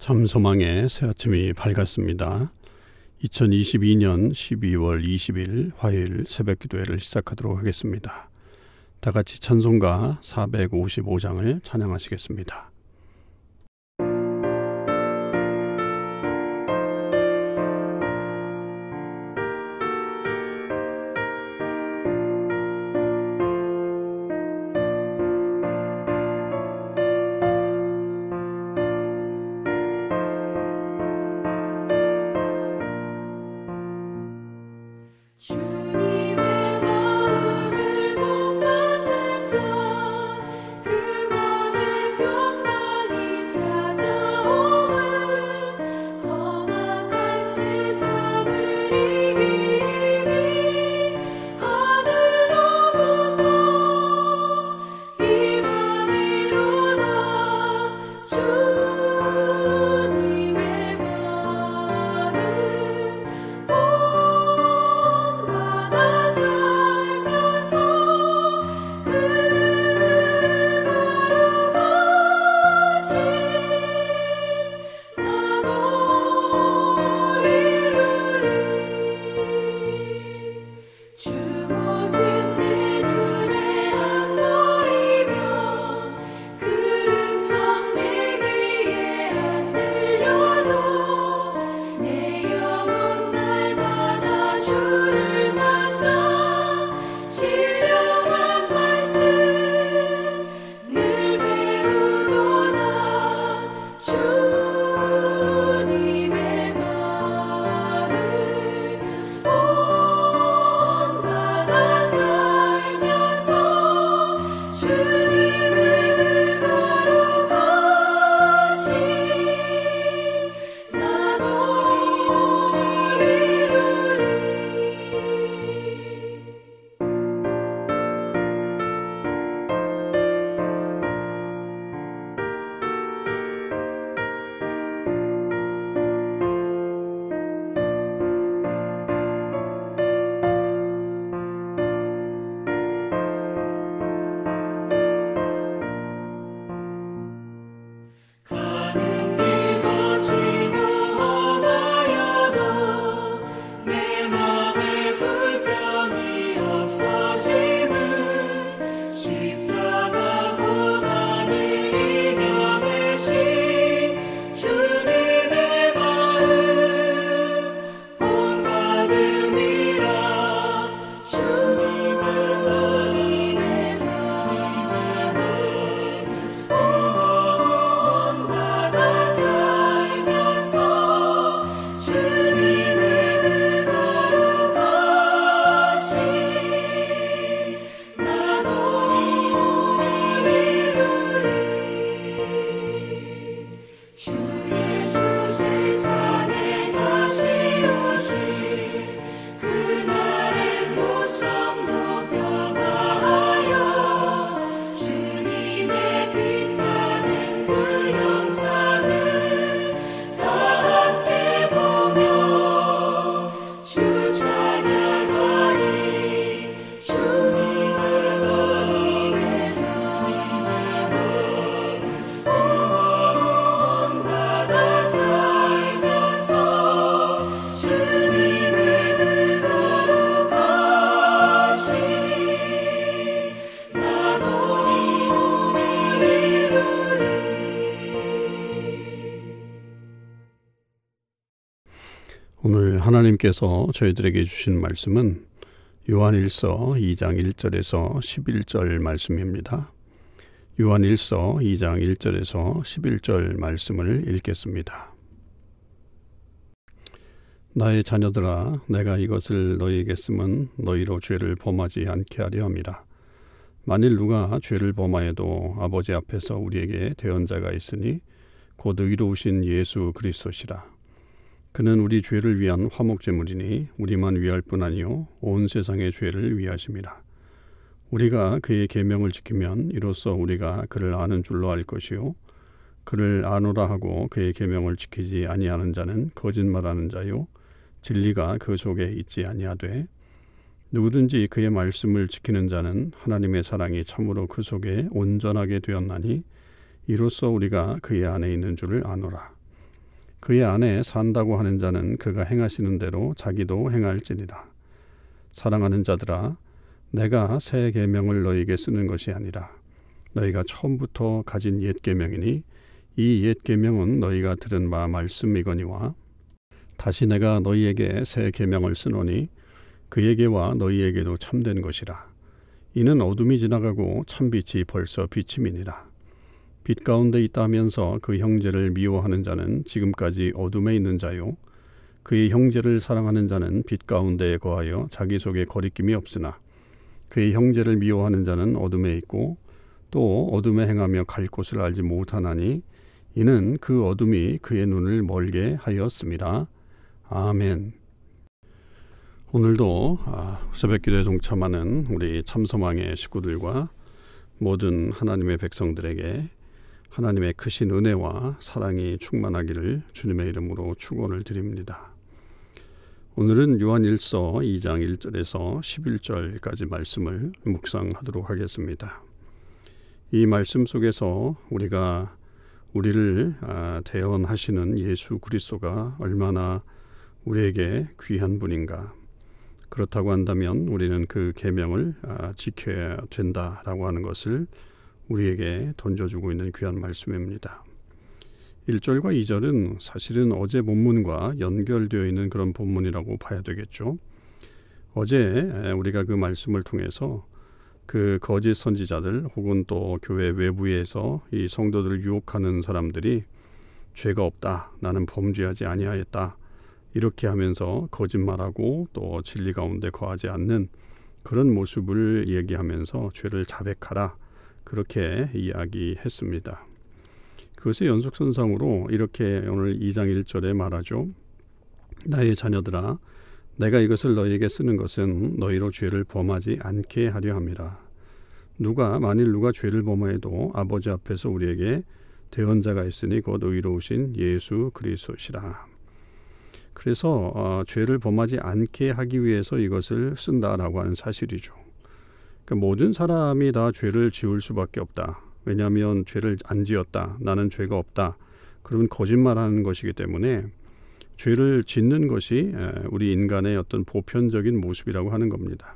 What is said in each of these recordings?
참소망의 새 아침이 밝았습니다. 2022년 12월 20일 화요일 새벽기도회를 시작하도록 하겠습니다. 다 같이 찬송가 455장을 찬양하시겠습니다. 오늘 하나님께서 저희들에게 주신 말씀은 요한일서 2장 1절에서 11절 말씀입니다. 요한일서 2장 1절에서 11절 말씀을 읽겠습니다. 나의 자녀들아, 내가 이것을 너희에게 쓰면 너희로 죄를 범하지 않게 하려 함이라. 만일 누가 죄를 범하여도 아버지 앞에서 우리에게 대언자가 있으니 곧 의로우신 예수 그리스도시라. 그는 우리 죄를 위한 화목제물이니 우리만 위할 뿐 아니요 온 세상의 죄를 위하심이라. 우리가 그의 계명을 지키면 이로써 우리가 그를 아는 줄로 알 것이요 그를 아노라 하고 그의 계명을 지키지 아니하는 자는 거짓말하는 자요 진리가 그 속에 있지 아니하되 누구든지 그의 말씀을 지키는 자는 하나님의 사랑이 참으로 그 속에 온전하게 되었나니 이로써 우리가 그의 안에 있는 줄을 아노라. 그의 안에 산다고 하는 자는 그가 행하시는 대로 자기도 행할지니라. 사랑하는 자들아, 내가 새 계명을 너희에게 쓰는 것이 아니라 너희가 처음부터 가진 옛 계명이니 이 옛 계명은 너희가 들은 바 말씀이거니와 다시 내가 너희에게 새 계명을 쓰노니 그에게와 너희에게도 참된 것이라. 이는 어둠이 지나가고 참빛이 벌써 비침이니라. 빛 가운데 있다 하면서 그 형제를 미워하는 자는 지금까지 어둠에 있는 자요, 그의 형제를 사랑하는 자는 빛 가운데에 거하여 자기 속에 거리낌이 없으나 그의 형제를 미워하는 자는 어둠에 있고 또 어둠에 행하며 갈 곳을 알지 못하나니 이는 그 어둠이 그의 눈을 멀게 하였습니다. 아멘. 오늘도 새벽기도에 동참하는 우리 참소망의 식구들과 모든 하나님의 백성들에게 하나님의 크신 은혜와 사랑이 충만하기를 주님의 이름으로 축원을 드립니다. 오늘은 요한일서 2장 1절에서 11절까지 말씀을 묵상하도록 하겠습니다. 이 말씀 속에서 우리를 대언하시는 예수 그리스도가 얼마나 우리에게 귀한 분인가, 그렇다고 한다면 우리는 그 계명을 지켜야 된다라고 하는 것을 우리에게 던져주고 있는 귀한 말씀입니다. 1절과 2절은 사실은 어제 본문과 연결되어 있는 그런 본문이라고 봐야 되겠죠. 어제 우리가 그 말씀을 통해서 그 거짓 선지자들 혹은 또 교회 외부에서 이 성도들을 유혹하는 사람들이 죄가 없다, 나는 범죄하지 아니하였다, 이렇게 하면서 거짓말하고 또 진리 가운데 거하지 않는 그런 모습을 얘기하면서 죄를 자백하라, 그렇게 이야기했습니다. 그것의 연속선상으로 이렇게 오늘 2장 1절에 말하죠. 나의 자녀들아, 내가 이것을 너희에게 쓰는 것은 너희로 죄를 범하지 않게 하려 함이라. 만일 누가 죄를 범하여도 아버지 앞에서 우리에게 대언자가 있으니 곧 의로우신 예수 그리스도시라. 그래서 죄를 범하지 않게 하기 위해서 이것을 쓴다라고 하는 사실이죠. 그러니까 모든 사람이 다 죄를 지을 수밖에 없다. 왜냐하면 죄를 안 지었다, 나는 죄가 없다, 그러면 거짓말하는 것이기 때문에 죄를 짓는 것이 우리 인간의 어떤 보편적인 모습이라고 하는 겁니다.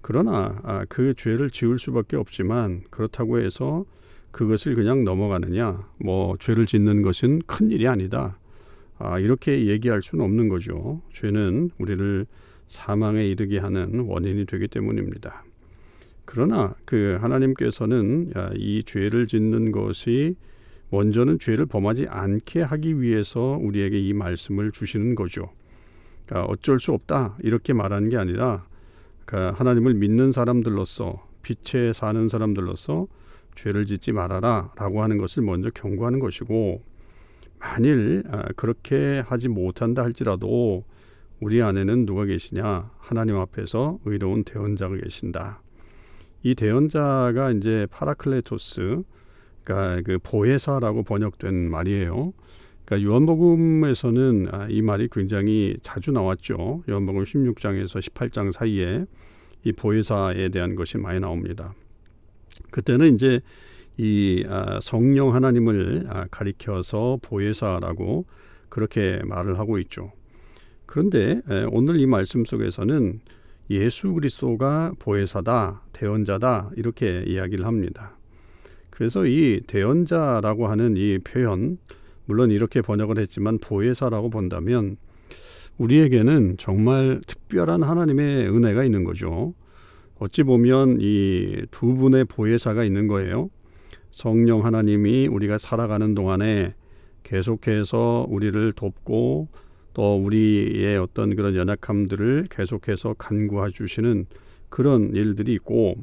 그러나 그 죄를 지을 수밖에 없지만 그렇다고 해서 그것을 그냥 넘어가느냐, 죄를 짓는 것은 큰일이 아니다, 이렇게 얘기할 수는 없는 거죠. 죄는 우리를 사망에 이르게 하는 원인이 되기 때문입니다. 그러나 하나님께서는 이 죄를 짓는 것이 먼저는 죄를 범하지 않게 하기 위해서 우리에게 이 말씀을 주시는 거죠. 그러니까 어쩔 수 없다, 이렇게 말하는 게 아니라 하나님을 믿는 사람들로서, 빛에 사는 사람들로서 죄를 짓지 말아라 라고 하는 것을 먼저 경고하는 것이고, 만일 그렇게 하지 못한다 할지라도 우리 안에는 누가 계시냐, 하나님 앞에서 의로운 대언자가 계신다. 이 대언자가 이제 파라클레토스, 그러니까 그 보혜사라고 번역된 말이에요. 그러니까 요한복음에서는 이 말이 굉장히 자주 나왔죠. 요한복음 16장에서 18장 사이에 이 보혜사에 대한 것이 많이 나옵니다. 그때는 이제 이 성령 하나님을 가리켜서 보혜사라고 그렇게 말을 하고 있죠. 그런데 오늘 이 말씀 속에서는 예수 그리스도가 보혜사다, 대언자다, 이렇게 이야기를 합니다. 그래서 이 대언자라고 하는 이 표현, 물론 이렇게 번역을 했지만 보혜사라고 본다면 우리에게는 정말 특별한 하나님의 은혜가 있는 거죠. 어찌 보면 이 두 분의 보혜사가 있는 거예요. 성령 하나님이 우리가 살아가는 동안에 계속해서 우리를 돕고 또 우리의 어떤 그런 연약함들을 계속해서 간구해 주시는 그런 일들이 있고,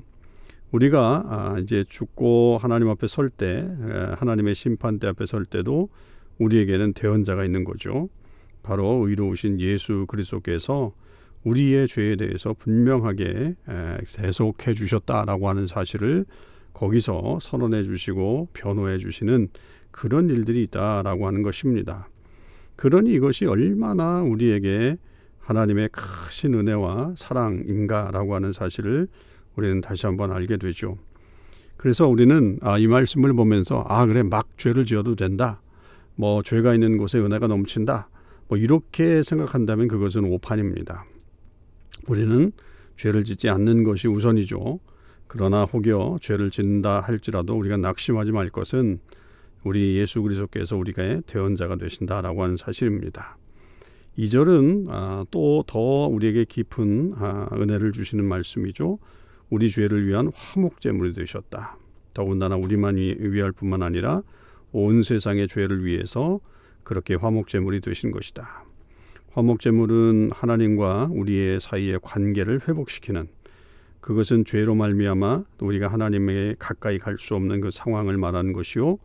우리가 이제 죽고 하나님 앞에 설 때, 하나님의 심판대 앞에 설 때도 우리에게는 대언자가 있는 거죠. 바로 의로우신 예수 그리스도께서 우리의 죄에 대해서 분명하게 대속해 주셨다라고 하는 사실을 거기서 선언해 주시고 변호해 주시는 그런 일들이 있다라고 하는 것입니다. 그러니 이것이 얼마나 우리에게 하나님의 크신 은혜와 사랑인가라고 하는 사실을 우리는 다시 한번 알게 되죠. 그래서 우리는 이 말씀을 보면서 그래, 막 죄를 지어도 된다, 뭐 죄가 있는 곳에 은혜가 넘친다. 뭐 이렇게 생각한다면 그것은 오판입니다. 우리는 죄를 짓지 않는 것이 우선이죠. 그러나 혹여 죄를 짓는다 할지라도 우리가 낙심하지 말 것은 우리 예수 그리스도께서 우리가 대언자가 되신다라고 하는 사실입니다. 2절은 또 더 우리에게 깊은 은혜를 주시는 말씀이죠. 우리 죄를 위한 화목제물이 되셨다. 더군다나 우리만 위할 뿐만 아니라 온 세상의 죄를 위해서 그렇게 화목제물이 되신 것이다. 화목제물은 하나님과 우리의 사이의 관계를 회복시키는, 그것은 죄로 말미암아 우리가 하나님에게 가까이 갈 수 없는 그 상황을 말하는 것이요,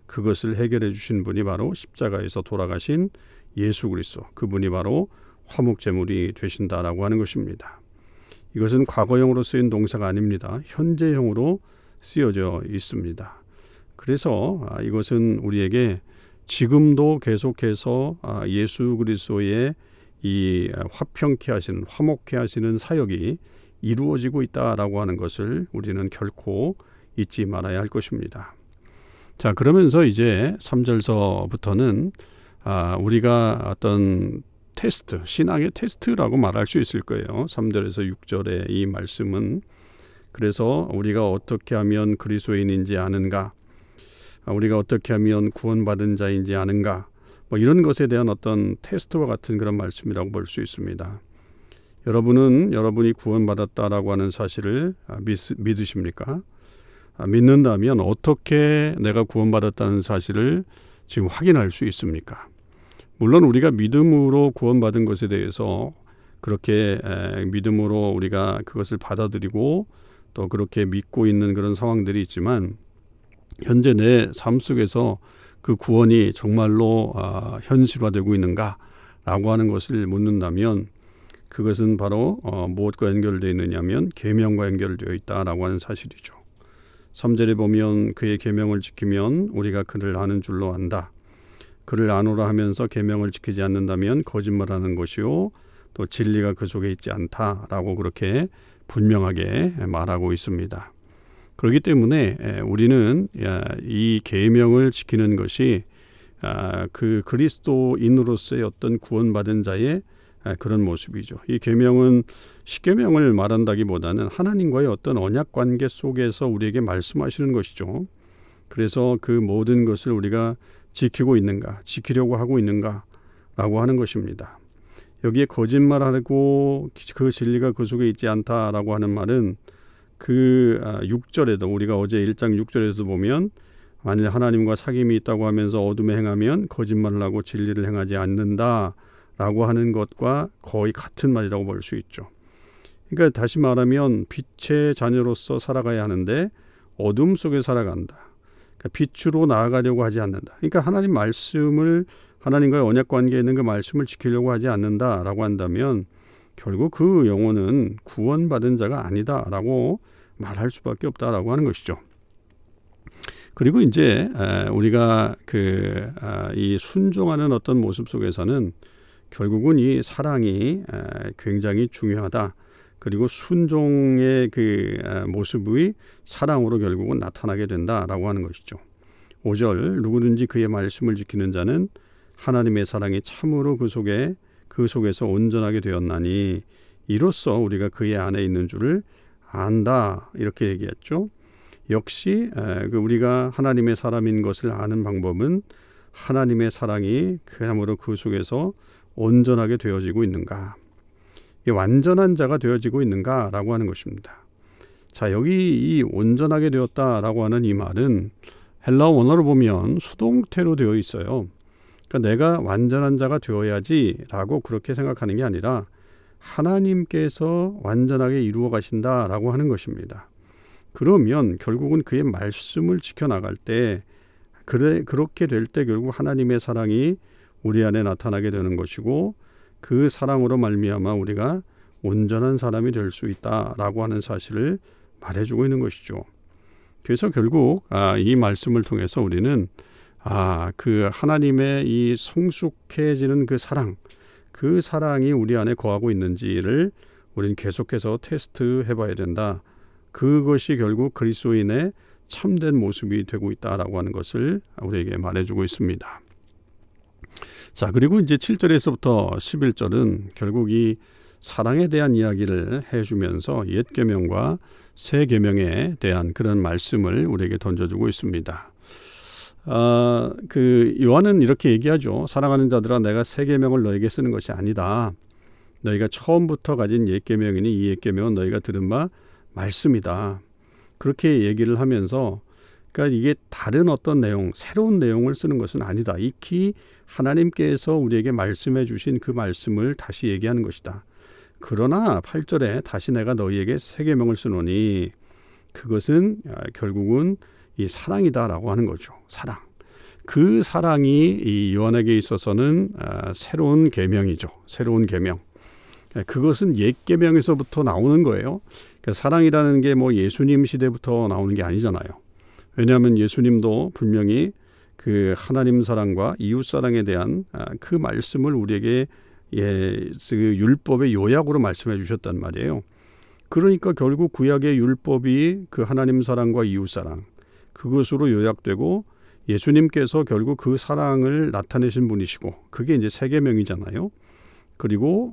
그것을 해결해 주신 분이 바로 십자가에서 돌아가신 예수 그리스도, 그분이 바로 화목제물이 되신다라고 하는 것입니다. 이것은 과거형으로 쓰인 동사가 아닙니다. 현재형으로 쓰여져 있습니다. 그래서 이것은 우리에게 지금도 계속해서 예수 그리스도의 이 화평케 하시는, 화목케 하시는 사역이 이루어지고 있다라고 하는 것을 우리는 결코 잊지 말아야 할 것입니다. 자, 그러면서 이제 3절서부터는 우리가 어떤 테스트, 신앙의 테스트라고 말할 수 있을 거예요. 3절에서 6절의 이 말씀은, 그래서 우리가 어떻게 하면 그리스도인인지 아는가, 우리가 어떻게 하면 구원받은 자인지 아는가, 뭐 이런 것에 대한 어떤 테스트와 같은 그런 말씀이라고 볼 수 있습니다. 여러분이 구원받았다라고 하는 사실을 믿으십니까? 믿는다면 어떻게 내가 구원받았다는 사실을 지금 확인할 수 있습니까? 물론 우리가 믿음으로 구원받은 것에 대해서 그렇게 믿음으로 우리가 그것을 받아들이고 또 그렇게 믿고 있는 그런 상황들이 있지만, 현재 내 삶 속에서 그 구원이 정말로 현실화되고 있는가라고 하는 것을 묻는다면, 그것은 바로 무엇과 연결되어 있느냐면 계명과 연결되어 있다라고 하는 사실이죠. 3절에 보면 그의 계명을 지키면 우리가 그를 아는 줄로 안다. 그를 아노라 하면서 계명을 지키지 않는다면 거짓말하는 것이요, 또 진리가 그 속에 있지 않다라고 그렇게 분명하게 말하고 있습니다. 그렇기 때문에 우리는 이 계명을 지키는 것이 그 그리스도인으로서의 어떤 구원받은 자의 그런 모습이죠. 이 계명은 십계명을 말한다기보다는 하나님과의 어떤 언약 관계 속에서 우리에게 말씀하시는 것이죠. 그래서 그 모든 것을 우리가 지키고 있는가, 지키려고 하고 있는가라고 하는 것입니다. 여기에 거짓말하고 그 진리가 그 속에 있지 않다라고 하는 말은 그 6절에도, 우리가 어제 1장 6절에도 보면 만일 하나님과 사귐이 있다고 하면서 어둠에 행하면 거짓말을 하고 진리를 행하지 않는다라고 하는 것과 거의 같은 말이라고 볼 수 있죠. 그러니까 다시 말하면 빛의 자녀로서 살아가야 하는데 어둠 속에 살아간다. 그러니까 빛으로 나아가려고 하지 않는다. 그러니까 하나님 말씀을, 하나님과의 언약 관계에 있는 그 말씀을 지키려고 하지 않는다라고 한다면 결국 그 영혼은 구원받은 자가 아니다라고 말할 수밖에 없다라고 하는 것이죠. 그리고 이제 우리가 이 순종하는 어떤 모습 속에서는 결국은 이 사랑이 굉장히 중요하다. 그리고 순종의 그 모습이 사랑으로 결국은 나타나게 된다라고 하는 것이죠. 5절, 누구든지 그의 말씀을 지키는 자는 하나님의 사랑이 참으로 그 속에서 온전하게 되었나니 이로써 우리가 그의 안에 있는 줄을 안다, 이렇게 얘기했죠. 역시 우리가 하나님의 사람인 것을 아는 방법은 하나님의 사랑이 그야말로 그 속에서 온전하게 되어지고 있는가, 완전한 자가 되어지고 있는가라고 하는 것입니다. 자, 여기 이 온전하게 되었다라고 하는 이 말은 헬라어 원어로 보면 수동태로 되어 있어요. 그러니까 내가 완전한 자가 되어야지라고 그렇게 생각하는 게 아니라 하나님께서 완전하게 이루어 가신다라고 하는 것입니다. 그러면 결국은 그의 말씀을 지켜나갈 때 그렇게 될 때 결국 하나님의 사랑이 우리 안에 나타나게 되는 것이고, 그 사랑으로 말미암아 우리가 온전한 사람이 될 수 있다라고 하는 사실을 말해주고 있는 것이죠. 그래서 결국 이 말씀을 통해서 우리는 그 하나님의 이 성숙해지는 그 사랑이 우리 안에 거하고 있는지를 우리는 계속해서 테스트해 봐야 된다. 그것이 결국 그리스도인의 참된 모습이 되고 있다라고 하는 것을 우리에게 말해주고 있습니다. 자, 그리고 이제 7절에서부터 11절은 결국 이 사랑에 대한 이야기를 해주면서 옛 계명과 새 계명에 대한 그런 말씀을 우리에게 던져주고 있습니다. 그 요한은 이렇게 얘기하죠. 사랑하는 자들아, 내가 새 계명을 너에게 쓰는 것이 아니다. 너희가 처음부터 가진 옛 계명이니 이 옛 계명은 너희가 들은 바 말씀이다. 그렇게 얘기를 하면서, 그러니까 이게 다른 어떤 내용, 새로운 내용을 쓰는 것은 아니다. 익히 하나님께서 우리에게 말씀해 주신 그 말씀을 다시 얘기하는 것이다. 그러나 8절에 다시 내가 너희에게 새 계명을 쓰노니 그것은 결국은 이 사랑이다라고 하는 거죠. 사랑. 그 사랑이 이 요한에게 있어서는 새로운 계명이죠. 새로운 계명. 그것은 옛 계명에서부터 나오는 거예요. 그러니까 사랑이라는 게 뭐 예수님 시대부터 나오는 게 아니잖아요. 왜냐하면 예수님도 분명히 그 하나님 사랑과 이웃 사랑에 대한 그 말씀을 우리에게 그 율법의 요약으로 말씀해 주셨단 말이에요. 그러니까 결국 구약의 율법이 그 하나님 사랑과 이웃 사랑, 그것으로 요약되고 예수님께서 결국 그 사랑을 나타내신 분이시고, 그게 이제 새 계명이잖아요. 그리고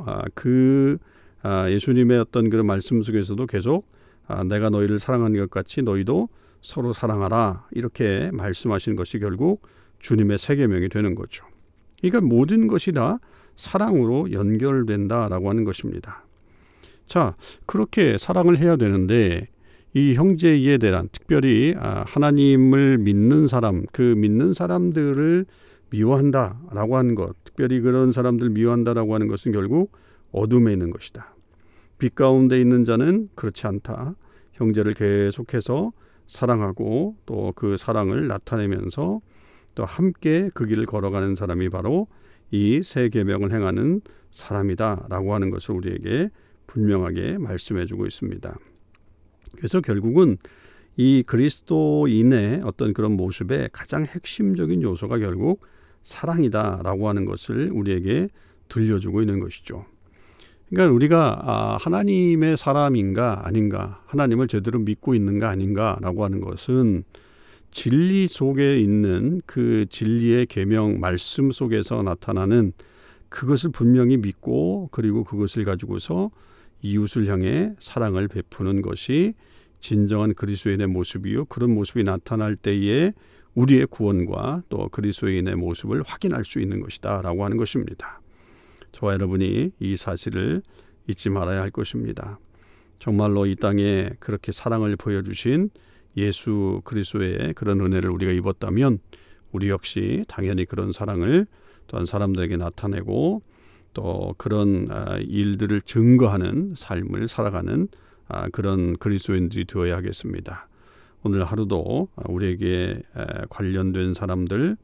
예수님의 어떤 그런 말씀 속에서도 계속 내가 너희를 사랑하는 것 같이 너희도 서로 사랑하라, 이렇게 말씀하시는 것이 결국 주님의 새 계명이 되는 거죠. 그러니까 모든 것이 다 사랑으로 연결된다라고 하는 것입니다. 자, 그렇게 사랑을 해야 되는데 이 형제 이에 대한, 특별히 하나님을 믿는 사람, 그 믿는 사람들을 미워한다라고 하는 것, 특별히 그런 사람들 미워한다라고 하는 것은 결국 어둠에 있는 것이다. 빛 가운데 있는 자는 그렇지 않다. 형제를 계속해서 사랑하고 또 그 사랑을 나타내면서 또 함께 그 길을 걸어가는 사람이 바로 이 새 계명을 행하는 사람이다라고 하는 것을 우리에게 분명하게 말씀해주고 있습니다. 그래서 결국은 이 그리스도인의 어떤 그런 모습의 가장 핵심적인 요소가 결국 사랑이다라고 하는 것을 우리에게 들려주고 있는 것이죠. 그러니까 우리가 하나님의 사람인가 아닌가, 하나님을 제대로 믿고 있는가 아닌가라고 하는 것은 진리 속에 있는 그 진리의 계명 말씀 속에서 나타나는 그것을 분명히 믿고, 그리고 그것을 가지고서 이웃을 향해 사랑을 베푸는 것이 진정한 그리스도인의 모습이요, 그런 모습이 나타날 때에 우리의 구원과 또 그리스도인의 모습을 확인할 수 있는 것이다 라고 하는 것입니다. 저와 여러분이 이 사실을 잊지 말아야 할 것입니다. 정말로 이 땅에 그렇게 사랑을 보여주신 예수 그리스도의 그런 은혜를 우리가 입었다면 우리 역시 당연히 그런 사랑을 또한 사람들에게 나타내고 또 그런 일들을 증거하는 삶을 살아가는 그런 그리스도인들이 되어야 하겠습니다. 오늘 하루도 우리에게 관련된 사람들,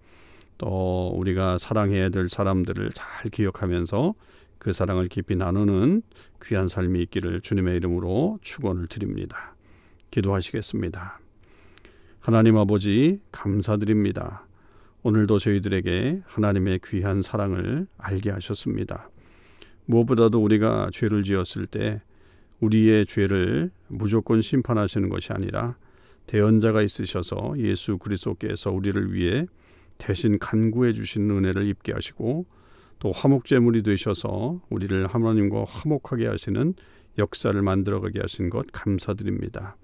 또 우리가 사랑해야 될 사람들을 잘 기억하면서 그 사랑을 깊이 나누는 귀한 삶이 있기를 주님의 이름으로 축원을 드립니다. 기도하시겠습니다. 하나님 아버지, 감사드립니다. 오늘도 저희들에게 하나님의 귀한 사랑을 알게 하셨습니다. 무엇보다도 우리가 죄를 지었을 때 우리의 죄를 무조건 심판하시는 것이 아니라 대언자가 있으셔서 예수 그리스도께서 우리를 위해 대신 간구해 주신 은혜를 입게 하시고 또 화목제물이 되셔서 우리를 하나님과 화목하게 하시는 역사를 만들어가게 하신 것 감사드립니다.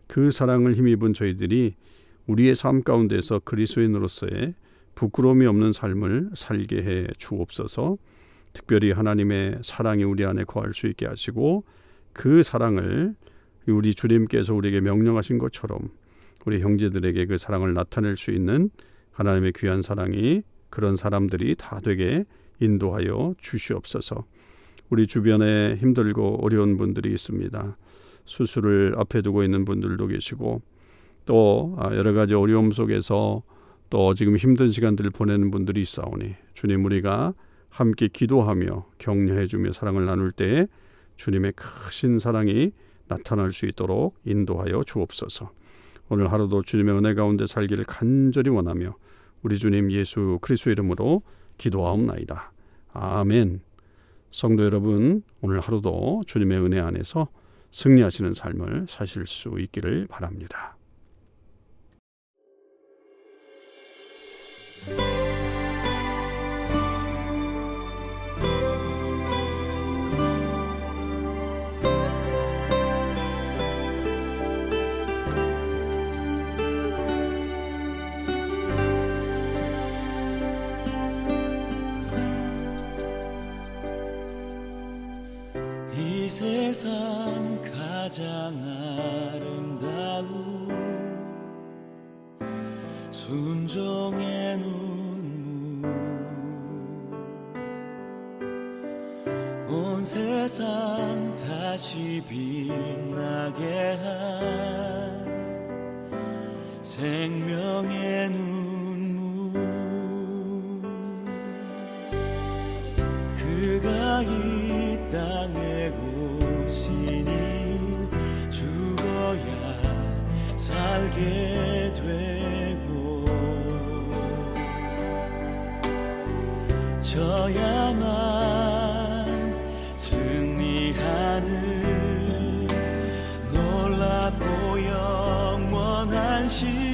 그 사랑을 힘입은 저희들이 우리의 삶 가운데서 그리스도인으로서의 부끄러움이 없는 삶을 살게 해 주옵소서. 특별히 하나님의 사랑이 우리 안에 거할 수 있게 하시고 그 사랑을 우리 주님께서 우리에게 명령하신 것처럼 우리 형제들에게 그 사랑을 나타낼 수 있는 하나님의 귀한 사랑이 그런 사람들이 다 되게 인도하여 주시옵소서. 우리 주변에 힘들고 어려운 분들이 있습니다. 수술을 앞에 두고 있는 분들도 계시고 또 여러 가지 어려움 속에서 또 지금 힘든 시간들을 보내는 분들이 있사오니 주님, 우리가 함께 기도하며 격려해 주며 사랑을 나눌 때에 주님의 크신 사랑이 나타날 수 있도록 인도하여 주옵소서. 오늘 하루도 주님의 은혜 가운데 살기를 간절히 원하며 우리 주님 예수 그리스도 이름으로 기도하옵나이다. 아멘. 성도 여러분, 오늘 하루도 주님의 은혜 안에서 승리하시는 삶을 사실 수 있기를 바랍니다. 세상 가장 아름다운 순종의 눈물, 온 세상 다시 빛나게 한 생명의 눈물. 그가 이 땅에 오신 이유, 죽어야 살게 되고 져야만 승리하는 놀랍고 영원한 신